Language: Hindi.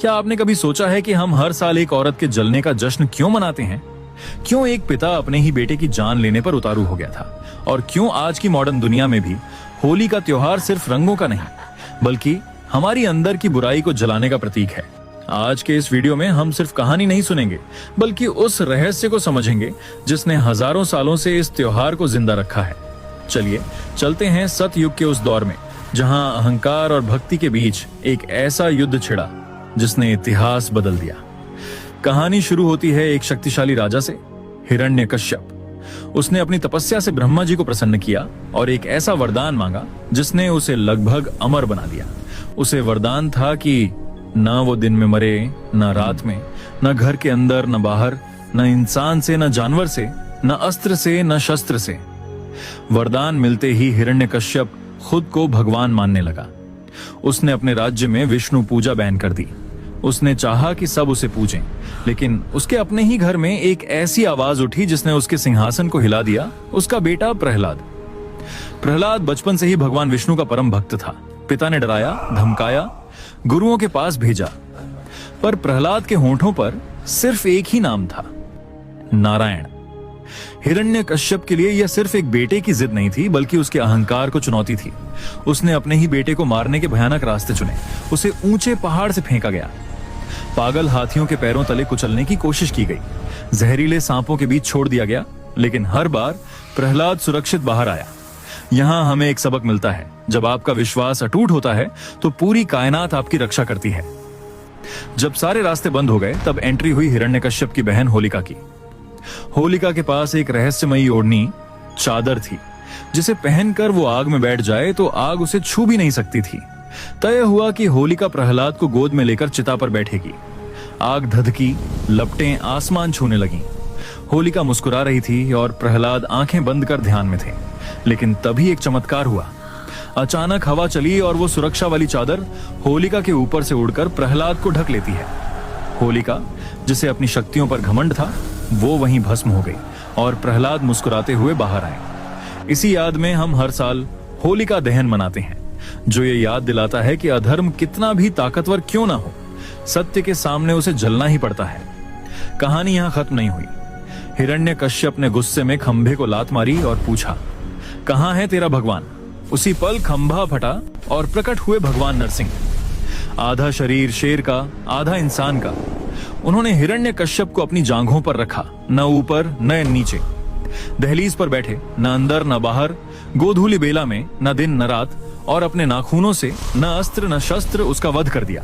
क्या आपने कभी सोचा है कि हम हर साल एक औरत के जलने का जश्न क्यों मनाते हैं? क्यों एक पिता अपने ही बेटे की जान लेने पर उतारू हो गया था? और क्यों आज की मॉडर्न दुनिया में भी होली का त्योहार सिर्फ रंगों का नहीं बल्कि हमारी अंदर की बुराई को जलाने का प्रतीक है? आज के इस वीडियो में हम सिर्फ कहानी नहीं सुनेंगे बल्कि उस रहस्य को समझेंगे जिसने हजारों सालों से इस त्योहार को जिंदा रखा है। चलिए चलते हैं सतयुग के उस दौर में जहां अहंकार और भक्ति के बीच एक ऐसा युद्ध छिड़ा जिसने इतिहास बदल दिया। कहानी शुरू होती है एक शक्तिशाली राजा से, हिरण्यकश्यप। उसने अपनी तपस्या से ब्रह्मा जी को प्रसन्न किया और एक ऐसा वरदान मांगा जिसने उसे लगभग अमर बना दिया। उसे वरदान था कि न वो दिन में मरे, न रात में, न घर के अंदर, न बाहर, न इंसान से, न जानवर से, न अस्त्र से, न शस्त्र से। वरदान मिलते ही हिरण्यकश्यप खुद को भगवान मानने लगा। उसने अपने राज्य में विष्णु पूजा बैन कर दी। उसने चाहा कि सब उसे पूजें, लेकिन उसके अपने ही घर में एक ऐसी आवाज उठी जिसने उसके सिंहासन को हिला दिया। उसका बेटा प्रहलाद। प्रहलाद बचपन से ही भगवान विष्णु का परम भक्त था। पिता ने डराया, धमकाया, गुरुओं के पास भेजा, पर प्रहलाद के होंठों पर सिर्फ एक ही नाम था, नारायण। हिरण्यकश्यप के लिए यह सिर्फ एक बेटे की जिद नहीं थी बल्कि उसके अहंकार को चुनौती थी। उसने अपने ही बेटे को मारने के भयानक रास्ते चुने। उसे ऊंचे पहाड़ से फेंका गया, पागल हाथियों के पैरों तले कुचलने की कोशिश की गई, जहरीले सांपों के बीच छोड़ दिया गया, लेकिन हर बार प्रहलाद सुरक्षित बाहर आया। यहां हमें एक सबक मिलता है, जब आपका विश्वास अटूट होता है तो पूरी कायनात आपकी रक्षा करती है। जब सारे रास्ते बंद हो गए तब एंट्री हुई हिरण्यकश्यप की बहन होलिका की। होलिका के पास एक रहस्यमयी ओढ़नी चादर थी जिसे पहनकर वो आग में बैठ जाए तो आग उसे छू भी नहीं सकती थी। तय हुआ कि होलिका प्रहलाद को गोद में लेकर चिता पर बैठेगी। आग धधकी, लपटें आसमान छूने लगीं। होलिका मुस्कुरा रही थी और प्रहलाद आंखें बंद कर ध्यान में थे। लेकिन तभी एक चमत्कार हुआ। अचानक हवा चली और वो सुरक्षा वाली चादर होलिका के ऊपर से उड़कर प्रहलाद को ढक लेती है। होलिका, जिसे अपनी शक्तियों पर घमंड था, वो वहीं भस्म हो गई और प्रहलाद मुस्कुराते हुए बाहर आए। इसी याद में हम हर साल होलिका दहन मनाते हैं, जो ये याद दिलाता है कि अधर्म कितना भी ताकतवर क्यों ना हो, सत्य के सामने उसे जलना ही पड़ता है। कहानी यहां खत्म नहीं हुई। हिरण्यकश्यप ने गुस्से में खंभे को लात मारी और पूछा, कहां है तेरा भगवान? उसी पल खंभा फटा और प्रकट हुए भगवान नरसिंह। आधा शरीर शेर का, आधा इंसान का। उन्होंने हिरण्यकश्यप को अपनी जांघों पर रखा, न ऊपर न नीचे। दहलीज पर बैठे, न अंदर न बाहर, गोधूली बेला में, न दिन न रात, और अपने नाखूनों से न अस्त्र न शस्त्र उसका वध कर दिया।